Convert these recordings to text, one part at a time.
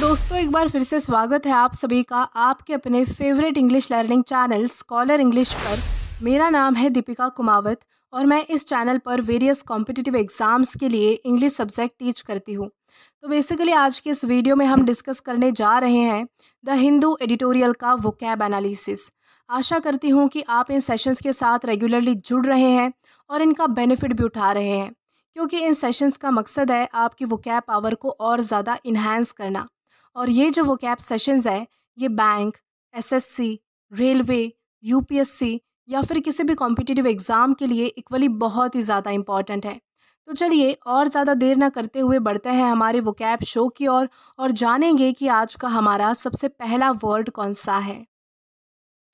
दोस्तों एक बार फिर से स्वागत है आप सभी का आपके अपने favourite English learning channel scholar English पर। मेरा नाम है दीपिका कुमावत और मैं इस चैनल पर वेरियस कॉम्पिटिटिव एग्ज़ाम्स के लिए इंग्लिश सब्जेक्ट टीच करती हूँ। तो बेसिकली आज के इस वीडियो में हम डिस्कस करने जा रहे हैं द हिंदू एडिटोरियल का वोकैब एनालिसिस। आशा करती हूँ कि आप इन सेशंस के साथ रेगुलरली जुड़ रहे हैं और इनका बेनिफिट भी उठा रहे हैं, क्योंकि इन सेशंस का मकसद है आपकी वोकैब पावर को और ज़्यादा इन्हांस करना। और ये जो वोकैब सेशंस है ये बैंक, एसएससी, रेलवे, यूपीएससी या फिर किसी भी कॉम्पिटिटिव एग्ज़ाम के लिए इक्वली बहुत ही ज़्यादा इम्पॉर्टेंट है। तो चलिए और ज़्यादा देर ना करते हुए बढ़ते हैं हमारे वोकैब शो की ओर और जानेंगे कि आज का हमारा सबसे पहला वर्ड कौन सा है।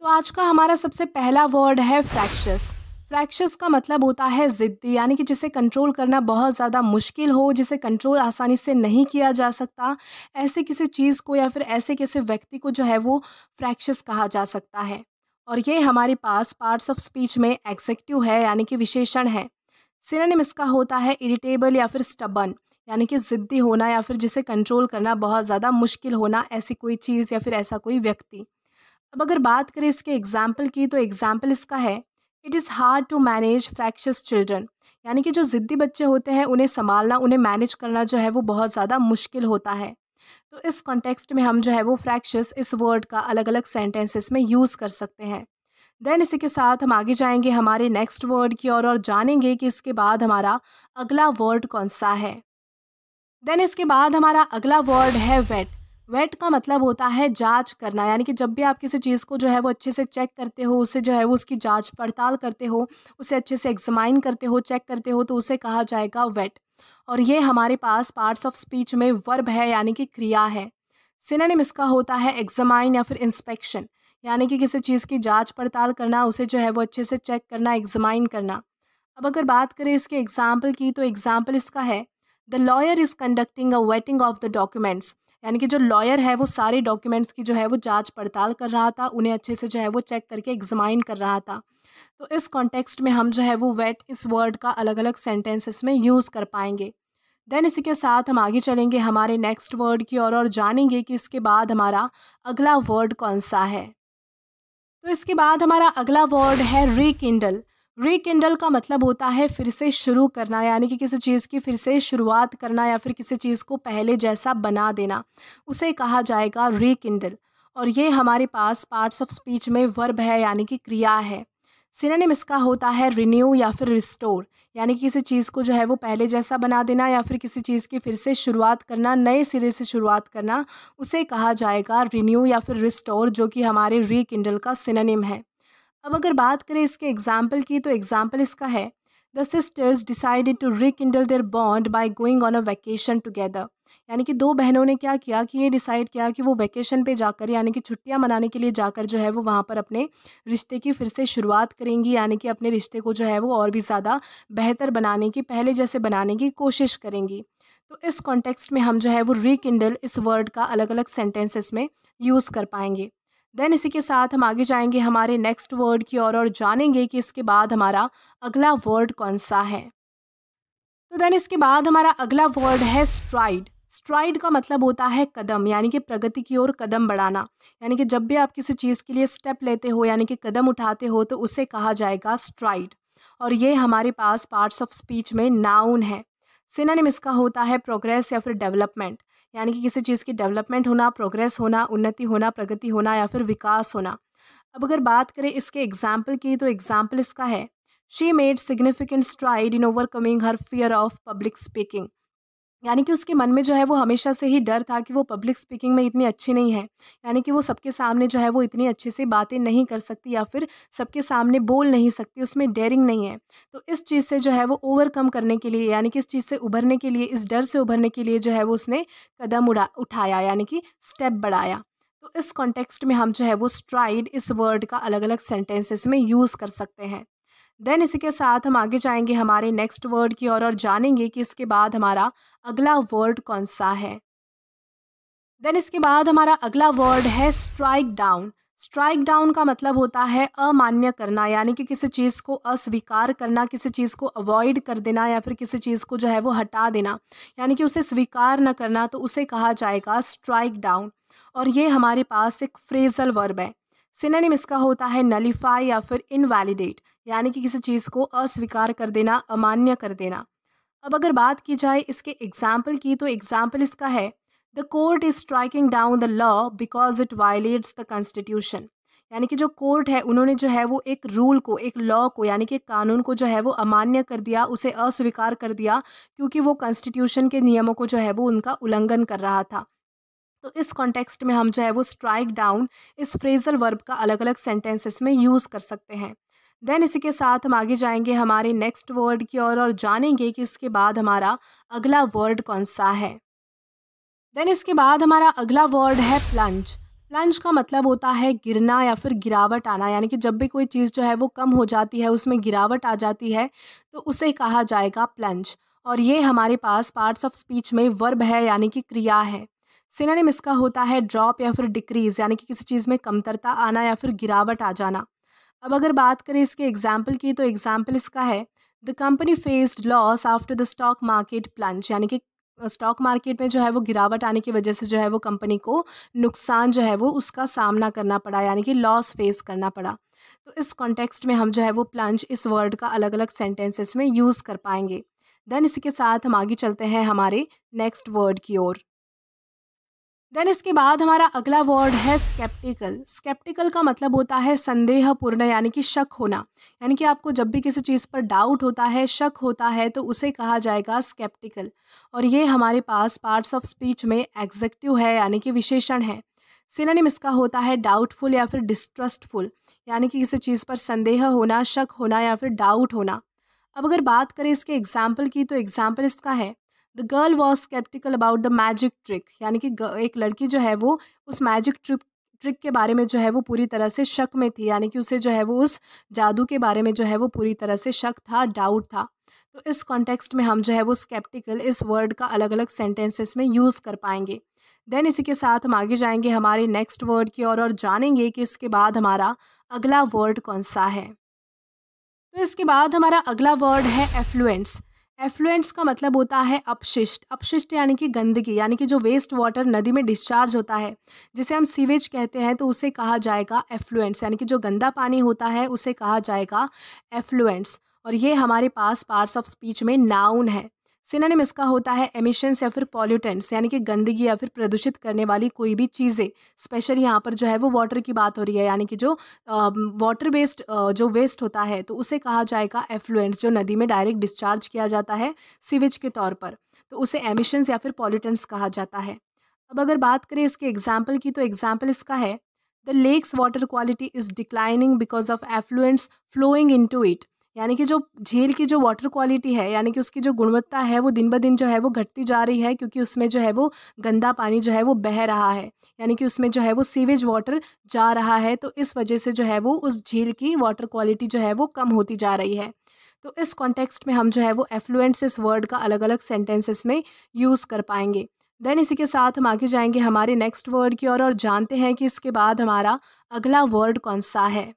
तो आज का हमारा सबसे पहला वर्ड है फ्रैक्शस। फ्रैक्शस का मतलब होता है ज़िद्दी, यानी कि जिसे कंट्रोल करना बहुत ज़्यादा मुश्किल हो, जिसे कंट्रोल आसानी से नहीं किया जा सकता। ऐसे किसी चीज़ को या फिर ऐसे किसी व्यक्ति को जो है वो फ्रैक्शस कहा जा सकता है। और ये हमारे पास पार्ट्स ऑफ स्पीच में एग्जेक्टिव है, यानी कि विशेषण है। सिनोनिम इसका होता है इरिटेबल या फिर स्टबन, यानी कि ज़िद्दी होना या फिर जिसे कंट्रोल करना बहुत ज़्यादा मुश्किल होना, ऐसी कोई चीज़ या फिर ऐसा कोई व्यक्ति। अब अगर बात करें इसके एग्जाम्पल की, तो एग्जाम्पल इसका है it is hard to manage fractious children, यानी कि जो ज़िद्दी बच्चे होते हैं उन्हें संभालना, उन्हें मैनेज करना जो है वो बहुत ज़्यादा मुश्किल होता है। तो इस कॉन्टेक्स्ट में हम जो है वो फ्रैक्शस इस वर्ड का अलग अलग सेंटेंसेस में यूज़ कर सकते हैं। देन इसी के साथ हम आगे जाएंगे हमारे नेक्स्ट वर्ड की ओर और जानेंगे कि इसके बाद हमारा अगला वर्ड कौन सा है। देन इसके बाद हमारा अगला वर्ड है वेट। वेट का मतलब होता है जांच करना, यानी कि जब भी आप किसी चीज़ को जो है वो अच्छे से चेक करते हो, उसे जो है वो उसकी जांच पड़ताल करते हो, उसे अच्छे से एग्जामाइन करते हो, चेक करते हो, तो उसे कहा जाएगा वेट। और ये हमारे पास पार्ट्स ऑफ स्पीच में वर्ब है, यानी कि क्रिया है। सिनोनिम इसका होता है एग्जामाइन या फिर इंस्पेक्शन, यानी कि किसी चीज़ की जांच पड़ताल करना, उसे जो है वो अच्छे से चेक करना, एग्जामाइन करना। अब अगर बात करें इसके एग्जाम्पल की, तो एग्जाम्पल इसका है the lawyer is conducting a waiting of the documents, यानी कि जो लॉयर है वो सारे डॉक्यूमेंट्स की जो है वो जांच पड़ताल कर रहा था, उन्हें अच्छे से जो है वो चेक करके एग्जामाइन कर रहा था। तो इस कॉन्टेक्स्ट में हम जो है वो वेट इस वर्ड का अलग अलग सेंटेंसेस में यूज़ कर पाएंगे। देन इसी के साथ हम आगे चलेंगे हमारे नेक्स्ट वर्ड की ओर और जानेंगे कि इसके बाद हमारा अगला वर्ड कौन सा है। तो इसके बाद हमारा अगला वर्ड है रीकिंडल। रीकिंडल का मतलब होता है फिर से शुरू करना, यानी कि किसी चीज़ की फिर से शुरुआत करना या फिर किसी चीज़ को पहले जैसा बना देना, उसे कहा जाएगा रीकिंडल। और ये हमारे पास पार्ट्स ऑफ स्पीच में वर्ब है, यानी कि क्रिया है। सिनोनिम इसका होता है रिन्यू या फिर रिस्टोर, यानी कि किसी चीज़ को जो है वो पहले जैसा बना देना या फिर किसी चीज़ की फिर से शुरुआत करना, नए सिरे से शुरुआत करना, उसे कहा जाएगा रिन्यू या फिर रिस्टोर, जो कि हमारे रीकिंडल का सिनोनिम है। अब अगर बात करें इसके एग्जाम्पल की, तो एग्जाम्पल इसका है the sisters decided to rekindle their bond by going on a vacation together, यानी कि दो बहनों ने क्या किया कि ये डिसाइड किया कि वो वैकेशन पे जाकर, यानी कि छुट्टियां मनाने के लिए जाकर जो है वो वहाँ पर अपने रिश्ते की फिर से शुरुआत करेंगी, यानी कि अपने रिश्ते को जो है वो और भी ज़्यादा बेहतर बनाने की, पहले जैसे बनाने की कोशिश करेंगी। तो इस कॉन्टेक्स्ट में हम जो है वो रिकिंडल इस वर्ड का अलग अलग सेंटेंसेस में यूज़ कर पाएंगे। देन इसी के साथ हम आगे जाएंगे हमारे नेक्स्ट वर्ड की ओर और जानेंगे कि इसके बाद हमारा अगला वर्ड कौन सा है। तो देन इसके बाद हमारा अगला वर्ड है स्ट्राइड। स्ट्राइड का मतलब होता है कदम, यानी कि प्रगति की ओर कदम बढ़ाना, यानी कि जब भी आप किसी चीज़ के लिए स्टेप लेते हो, यानी कि कदम उठाते हो, तो उसे कहा जाएगा स्ट्राइड। और ये हमारे पास पार्ट्स ऑफ स्पीच में नाउन है। सिनोनिम इसका होता है प्रोग्रेस या फिर डेवलपमेंट, यानी कि किसी चीज़ की डेवलपमेंट होना, प्रोग्रेस होना, उन्नति होना, प्रगति होना या फिर विकास होना। अब अगर बात करें इसके एग्जाम्पल की, तो एग्जाम्पल इसका है she made significant STRIDE in overcoming her fear of public speaking, यानी कि उसके मन में जो है वो हमेशा से ही डर था कि वो पब्लिक स्पीकिंग में इतनी अच्छी नहीं है, यानी कि वो सबके सामने जो है वो इतनी अच्छे से बातें नहीं कर सकती या फिर सबके सामने बोल नहीं सकती, उसमें डेयरिंग नहीं है। तो इस चीज़ से जो है वो ओवरकम करने के लिए, यानी कि इस चीज़ से उभरने के लिए, इस डर से उभरने के लिए जो है वो उसने कदम उठाया, यानी कि स्टेप बढ़ाया। तो इस कॉन्टेक्स्ट में हम जो है वो स्ट्राइड इस वर्ड का अलग अलग सेंटेंसेस में यूज़ कर सकते हैं। देन इसी के साथ हम आगे जाएंगे हमारे नेक्स्ट वर्ड की ओर और जानेंगे कि इसके बाद हमारा अगला वर्ड कौन सा है। देन इसके बाद हमारा अगला वर्ड है स्ट्राइक डाउन। स्ट्राइक डाउन का मतलब होता है अमान्य करना, यानी कि किसी चीज़ को अस्वीकार करना, किसी चीज़ को अवॉइड कर देना या फिर किसी चीज़ को जो है वो हटा देना, यानी कि उसे स्वीकार न करना, तो उसे कहा जाएगा स्ट्राइक डाउन। और ये हमारे पास एक फ्रेजल वर्ब है। सिनोनिम इसका होता है नलीफाई या फिर इनवैलिडेट, यानी कि किसी चीज़ को अस्वीकार कर देना, अमान्य कर देना। अब अगर बात की जाए इसके एग्जाम्पल की, तो एग्जाम्पल इसका है the court is striking down the law because it violets the constitution. यानी कि जो कोर्ट है उन्होंने जो है वो एक रूल को, एक लॉ को, यानी कि कानून को जो है वो अमान्य कर दिया, उसे अस्वीकार कर दिया, क्योंकि वो कॉन्स्टिट्यूशन के नियमों को जो है वो उनका उल्लंघन कर रहा था। तो इस कॉन्टेक्स्ट में हम जो है वो स्ट्राइक डाउन इस फ्रेजल वर्ब का अलग अलग सेंटेंसेस में यूज़ कर सकते हैं। देन इसी के साथ हम आगे जाएंगे हमारे नेक्स्ट वर्ड की ओर और जानेंगे कि इसके बाद हमारा अगला वर्ड कौन सा है। देन इसके बाद हमारा अगला वर्ड है प्लंज। प्लंज का मतलब होता है गिरना या फिर गिरावट आना, यानी कि जब भी कोई चीज़ जो है वो कम हो जाती है, उसमें गिरावट आ जाती है, तो उसे कहा जाएगा प्लंज। और ये हमारे पास पार्ट्स ऑफ स्पीच में वर्ब है, यानी कि क्रिया है। सिनोनिम इसका होता है ड्रॉप या फिर डिक्रीज, यानी कि किसी चीज़ में कमतरता आना या फिर गिरावट आ जाना। अब अगर बात करें इसके एग्जाम्पल की, तो एग्जाम्पल इसका है the company faced loss after the stock market plunge, यानी कि स्टॉक मार्केट में जो है वो गिरावट आने की वजह से जो है वो कंपनी को नुकसान जो है वो उसका सामना करना पड़ा, यानी कि लॉस फेस करना पड़ा। तो इस कॉन्टेक्स्ट में हम जो है वो प्लंज इस वर्ड का अलग अलग सेंटेंसेस में यूज़ कर पाएंगे। देन इसी के साथ हम आगे चलते हैं हमारे नेक्स्ट वर्ड की ओर। देन इसके बाद हमारा अगला वर्ड है स्केप्टिकल। स्केप्टिकल का मतलब होता है संदेहपूर्ण, यानी कि शक होना। यानी कि आपको जब भी किसी चीज़ पर डाउट होता है, शक होता है, तो उसे कहा जाएगा स्केप्टिकल। और ये हमारे पास पार्ट्स ऑफ स्पीच में एग्जेक्टिव है, यानी कि विशेषण है। सिनोनिम इसका होता है डाउटफुल या फिर डिस्ट्रस्टफुल, यानी कि किसी चीज़ पर संदेह होना, शक होना या फिर डाउट होना। अब अगर बात करें इसके एग्जाम्पल की, तो एग्जाम्पल इसका है the girl was sceptical about the magic trick, यानी कि एक लड़की जो है वो उस मैजिक ट्रिक के बारे में जो है वो पूरी तरह से शक में थी, यानी कि उसे जो है वो उस जादू के बारे में जो है वो पूरी तरह से शक था, डाउट था। तो इस कॉन्टेक्स्ट में हम जो है वो स्केप्टिकल इस वर्ड का अलग अलग सेंटेंसेस में यूज़ कर पाएंगे। देन इसी के साथ हम आगे जाएंगे हमारे नेक्स्ट वर्ड की ओर और जानेंगे कि इसके बाद हमारा अगला वर्ड कौन सा है। तो इसके बाद हमारा अगला वर्ड है एफ्लुएंट्स। एफ्लुएंट्स का मतलब होता है अपशिष्ट। अपशिष्ट यानी कि गंदगी, यानी कि जो वेस्ट वाटर नदी में डिस्चार्ज होता है, जिसे हम सीवेज कहते हैं, तो उसे कहा जाएगा एफ्लुएंट्स, यानी कि जो गंदा पानी होता है उसे कहा जाएगा एफ्लुएंट्स। और ये हमारे पास पार्ट्स ऑफ स्पीच में नाउन है। सिनोनिम इसका होता है एमिशंस या फिर पॉल्यूटेंट्स, यानी कि गंदगी या फिर प्रदूषित करने वाली कोई भी चीज़ें। स्पेशली यहाँ पर जो है वो वाटर की बात हो रही है, यानी कि जो वाटर बेस्ड जो वेस्ट होता है, तो उसे कहा जाएगा एफ्लुएंट्स, जो नदी में डायरेक्ट डिस्चार्ज किया जाता है सीवेज के तौर पर, तो उसे एमिशंस या फिर पॉल्यूटेंट्स कहा जाता है। अब अगर बात करें इसके एग्जाम्पल की, तो एग्जाम्पल इसका है the lake's water quality is declining because of effluents flowing into it, यानी कि जो झील की जो वाटर क्वालिटी है, यानी कि उसकी जो गुणवत्ता है वो दिन ब दिन जो है वो घटती जा रही है, क्योंकि उसमें जो है वो गंदा पानी जो है वो बह रहा है, यानी कि उसमें जो है वो सीवेज वाटर जा रहा है। तो इस वजह से जो है वो उस झील की वाटर क्वालिटी जो है वो कम होती जा रही है। तो इस कॉन्टेक्स्ट में हम जो है वो एफ्लुएंट्स इस वर्ड का अलग अलग सेंटेंसेस में यूज़ कर पाएंगे। देन इसी के साथ हम आगे जाएंगे हमारे नेक्स्ट वर्ड की ओर और जानते हैं कि इसके बाद हमारा अगला वर्ड कौन सा है।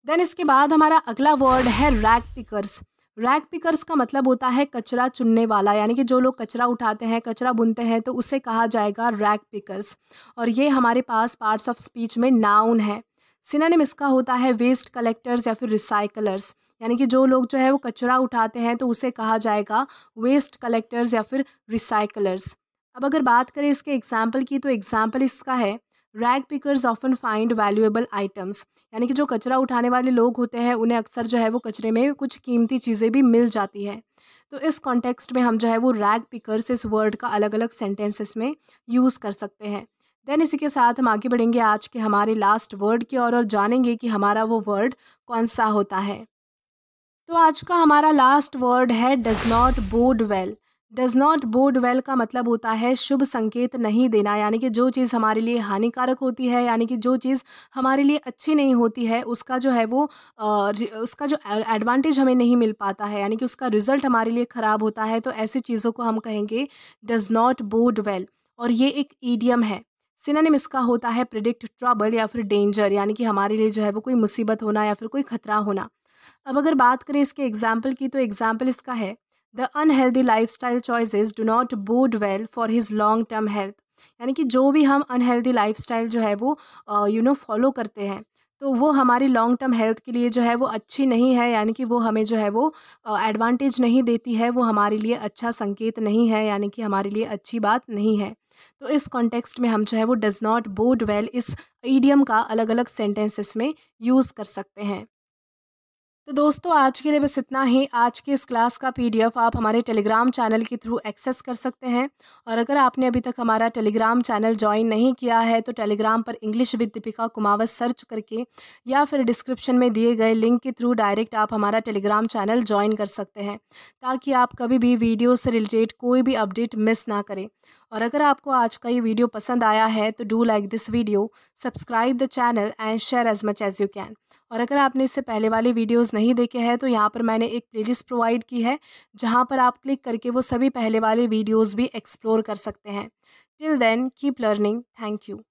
देन इसके बाद हमारा अगला वर्ड है रैग पिकर्स। रैग पिकर्स का मतलब होता है कचरा चुनने वाला, यानी कि जो लोग कचरा उठाते हैं, कचरा बुनते हैं, तो उसे कहा जाएगा रैग पिकर्स। और ये हमारे पास पार्ट्स ऑफ स्पीच में नाउन है। सिनोनिम इसका होता है वेस्ट कलेक्टर्स या फिर रिसाइकलर्स, यानी कि जो लोग जो है वो कचरा उठाते हैं, तो उसे कहा जाएगा वेस्ट कलेक्टर्स या फिर रिसाइकलर्स। अब अगर बात करें इसके एग्जाम्पल की, तो एग्जाम्पल इसका है rag pickers often find valuable items, यानी कि जो कचरा उठाने वाले लोग होते हैं उन्हें अक्सर जो है वो कचरे में कुछ कीमती चीज़ें भी मिल जाती है। तो इस कॉन्टेक्स्ट में हम जो है वो रैग पिकर्स इस वर्ड का अलग अलग सेंटेंसेस में यूज़ कर सकते हैं। देन इसी के साथ हम आगे बढ़ेंगे आज के हमारे लास्ट वर्ड की ओर और जानेंगे कि हमारा वो वर्ड कौन सा होता है। तो आज का हमारा लास्ट वर्ड है does not bode well. Does not bode well का मतलब होता है शुभ संकेत नहीं देना, यानी कि जो चीज़ हमारे लिए हानिकारक होती है, यानी कि जो चीज़ हमारे लिए अच्छी नहीं होती है, उसका जो है वो उसका जो एडवांटेज हमें नहीं मिल पाता है, यानी कि उसका रिजल्ट हमारे लिए ख़राब होता है, तो ऐसी चीज़ों को हम कहेंगे डज नॉट बोड वेल। और ये एक ईडियम है। सिनोनिम इसका होता है प्रिडिक्ट ट्रबल या फिर डेंजर, यानी कि हमारे लिए जो है वो कोई मुसीबत होना या फिर कोई खतरा होना। अब अगर बात करें इसके एग्जाम्पल की, तो एग्जाम्पल इसका है the unhealthy lifestyle choices do not bode well for his long term health. यानी कि जो भी हम अनहेल्दी लाइफ स्टाइल जो है वो फॉलो करते हैं, तो वो हमारी लॉन्ग टर्म हेल्थ के लिए जो है वो अच्छी नहीं है, यानी कि वो हमें जो है वो एडवांटेज नहीं देती है, वो हमारे लिए अच्छा संकेत नहीं है, यानी कि हमारे लिए अच्छी बात नहीं है। तो इस कॉन्टेक्स्ट में हम जो है वो डज़ नॉट बोड वेल इस ईडियम का अलग अलग सेंटेंसेस में यूज़ कर सकते हैं। तो दोस्तों आज के लिए बस इतना ही। आज की इस क्लास का पीडीएफ आप हमारे टेलीग्राम चैनल के थ्रू एक्सेस कर सकते हैं। और अगर आपने अभी तक हमारा टेलीग्राम चैनल ज्वाइन नहीं किया है तो टेलीग्राम पर English with Deepika Kumawat search करके या फिर डिस्क्रिप्शन में दिए गए लिंक के थ्रू डायरेक्ट आप हमारा टेलीग्राम चैनल ज्वाइन कर सकते हैं, ताकि आप कभी भी वीडियो से रिलेटेड कोई भी अपडेट मिस ना करें। और अगर आपको आज का ये वीडियो पसंद आया है तो do like this video, subscribe the channel and share as much as you can. और अगर आपने इससे पहले वाले वीडियोस नहीं देखे हैं तो यहाँ पर मैंने एक प्लेलिस्ट प्रोवाइड की है, जहाँ पर आप क्लिक करके वो सभी पहले वाले वीडियोस भी एक्सप्लोर कर सकते हैं। Till then keep learning. Thank you.